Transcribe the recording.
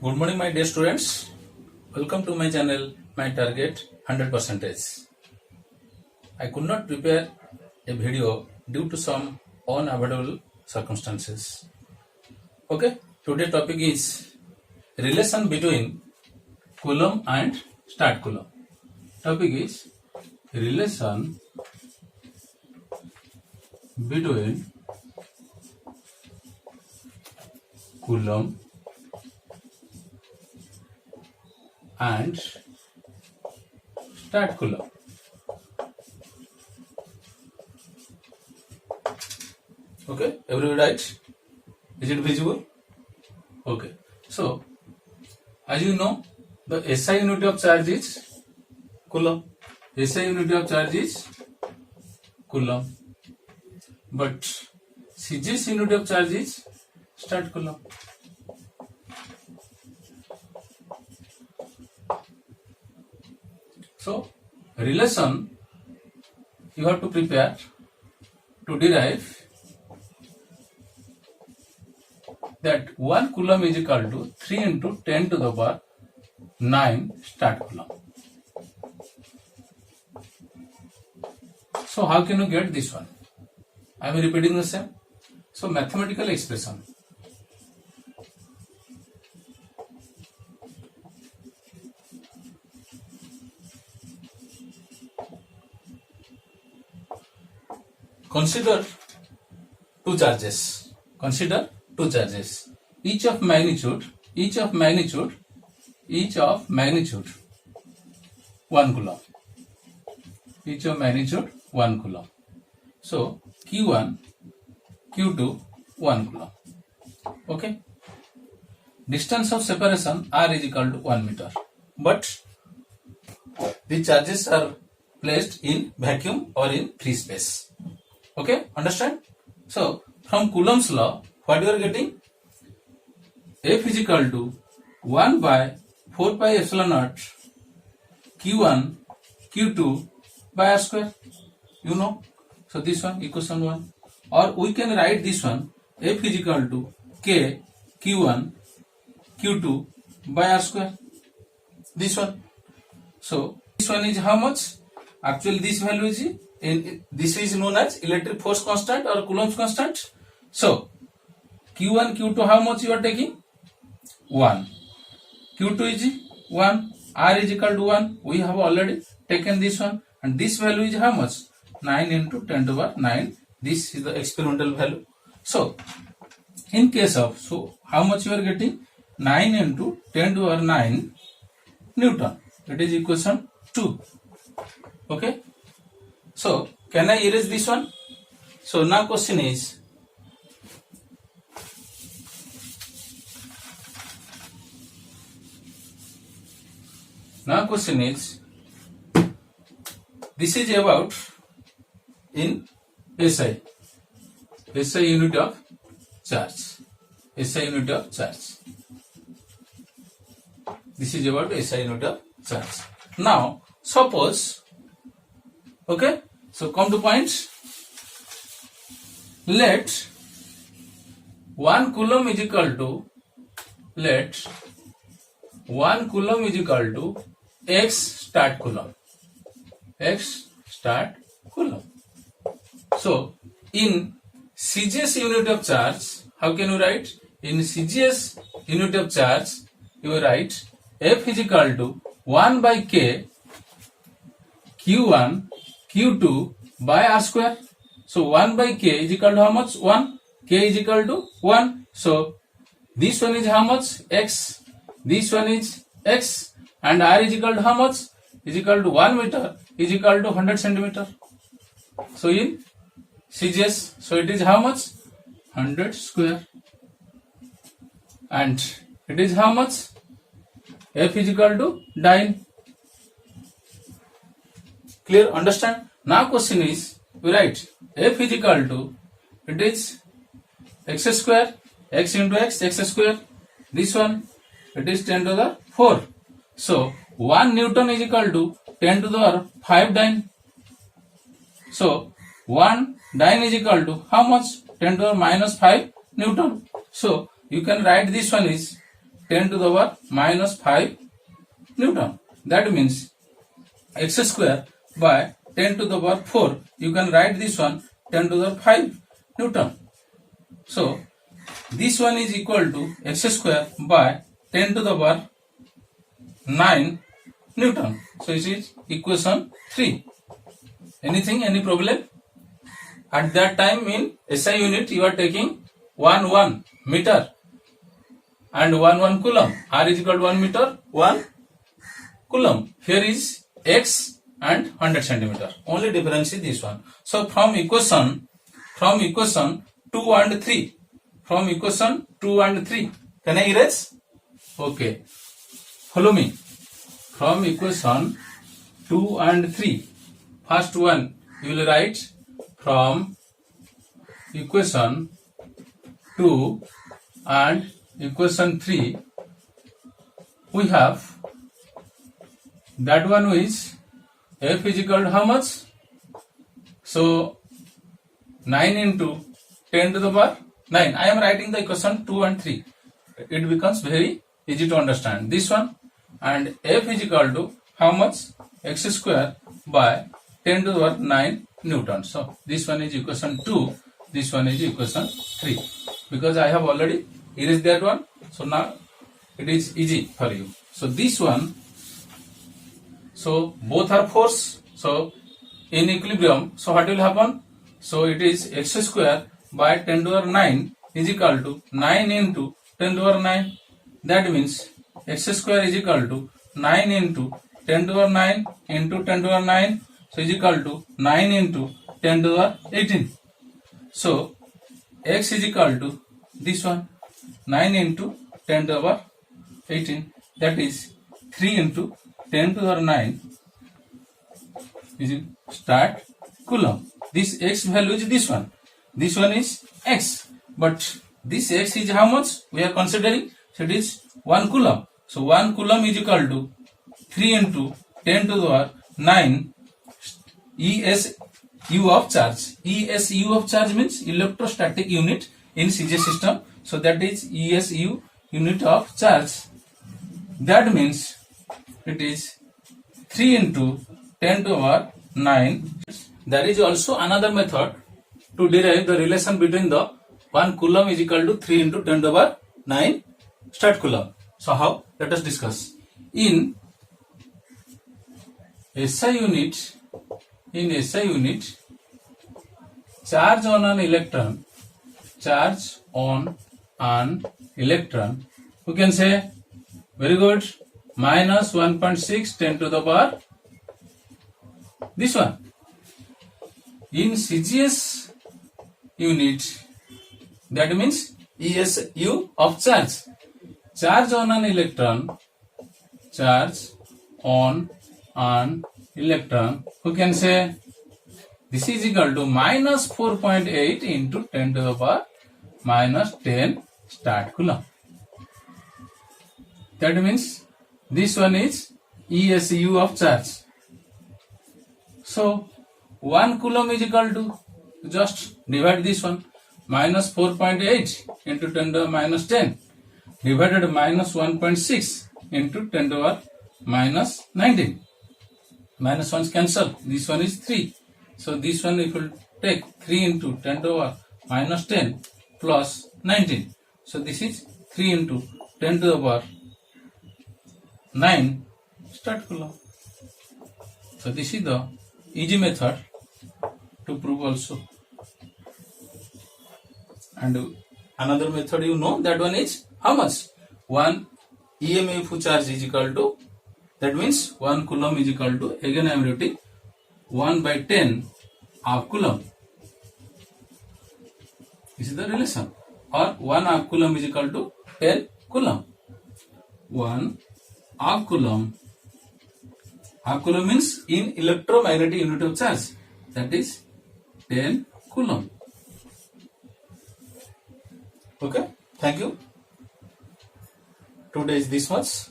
Good morning, my dear students. Welcome to my channel, My Target 100%. I could not prepare a video due to some unavoidable circumstances. Okay, today topic is relation between Coulomb and start Coulomb. Topic is relation between Coulomb and start Coulomb. Okay, everybody right? Is it visible? Okay, so as you know, the SI unit of charge is Coulomb. SI unit of charge is Coulomb, but CGS unit of charge is start Coulomb. So relation you have to prepare to derive that 1 Coulomb is equal to 3 into 10 to the power 9 start Coulomb. So how can you get this one? I am repeating the same. So mathematical expression. Consider two charges. Consider two charges. Each of magnitude 1 Coulomb. Each of magnitude 1 Coulomb. So Q1, Q2, 1 Coulomb. Okay. Distance of separation R is equal to 1 meter. But the charges are placed in vacuum or in free space. Okay, understand? So from Coulomb's law, what you are getting? F is equal to 1 by 4 pi epsilon naught Q1 Q2 by R square. You know. So this one equation 1. Or we can write this one F is equal to K Q1 Q2 by R square. This one. So this one is how much? Actually this value is this is known as electric force constant or Coulomb's constant. So Q1 Q2 how much you are taking? 1. Q2 is 1. R is equal to 1. We have already taken this one, and this value is how much? 9 into 10 to the power 9. This is the experimental value. So in case of, so how much you are getting? 9 into 10 to the power 9 Newton. It is equation 2. Okay. So can I erase this one? So now question is, this is about in SI unit of charge. SI unit of charge. This is about SI unit of charge. Now suppose, okay, so come to point. Let 1 Coulomb is equal to, let 1 Coulomb is equal to X start Coulomb. X start Coulomb. So in CGS unit of charge, how can you write? In CGS unit of charge, you write F is equal to 1 by K Q1 Q2 by R square. So 1 by K is equal to how much? 1. K is equal to 1. So this one is how much? X. This one is X. And R is equal to how much? Is equal to 1 meter is equal to 100 centimeter. So in CGS, so it is how much? 100 square. And it is how much? F is equal to 9. Clear? Understand? Now question is, we write F is equal to, it is x square, x into x square. This one, it is 10 to the 4. So 1 Newton is equal to 10 to the 5 dyne. So 1 dyne is equal to how much? 10 to the minus 5 Newton. So you can write this one is 10 to the power minus 5 Newton. That means x square by 10 to the power 4. You can write this one 10 to the power 5 Newton. So this one is equal to x square by 10 to the power 9 Newton. So it is equation 3. Anything, any problem? At that time in SI unit you are taking 1 meter and 1 coulomb. R is equal to 1 meter, 1 coulomb. Here is x and 100 centimeter. Only difference is this one. So from equation 2 and 3. From equation 2 and 3. Can I erase? Okay. Follow me. From equation 2 and 3. First one you will write from equation 2 and equation 3. We have that one is f is equal to how much? So 9 into 10 to the power 9. I am writing the equation 2 and 3. It becomes very easy to understand. This one and f is equal to how much? X square by 10 to the power 9 Newton. So this one is equation 2. This one is equation 3. Because I have already erased that one. So now it is easy for you. So this one. So both are force. So in equilibrium. So what will happen? So it is x square by 10 to the power 9 is equal to 9 into 10 to the power 9. That means x square is equal to 9 into 10 to the power 9 into 10 to the power 9. So is equal to 9 into 10 to the power 18. So x is equal to this one 9 into 10 to the power 18. That is 3 into 10 to the power 9 is start coulomb. This x value is this one. This one is x. But this x is how much we are considering? So it is 1 coulomb. So 1 coulomb is equal to 3 into 10 to the power 9 ESU of charge. ESU of charge means electrostatic unit in CJ system. So that is ESU unit of charge. That means it is 3 into 10 to the power 9. There is also another method to derive the relation between the 1 coulomb is equal to 3 into 10 to the power 9 start coulomb. So how? Let us discuss. In SI unit, charge on an electron, we can say very good minus 1.6 10 to the power this one. In CGS unit, that means ESU of charge. Charge on an electron, we can say this is equal to minus 4.8 into 10 to the power minus 10 start coulomb. That means this one is ESU of charge. So 1 coulomb is equal to, just divide this one, minus 4.8 into 10 to the minus 10 divided minus 1.6 into 10 to the minus 19. Minus 1's cancel. This one is 3. So this one if you take 3 into 10 to the minus 10 plus 19. So this is 3 into 10 to the power 9 start coulomb. So this is the easy method to prove also. And another method you know, that one is how much? 1 EMF charge is equal to, that means 1 coulomb is equal to, again I am writing 1 by 10 half coulomb. This is the relation. Or 1 half coulomb is equal to 10 coulomb. 1 half coulomb. Half coulomb means in electromagnetic unit of charge. That is 10 coulomb. Okay. Thank you. Today is this much.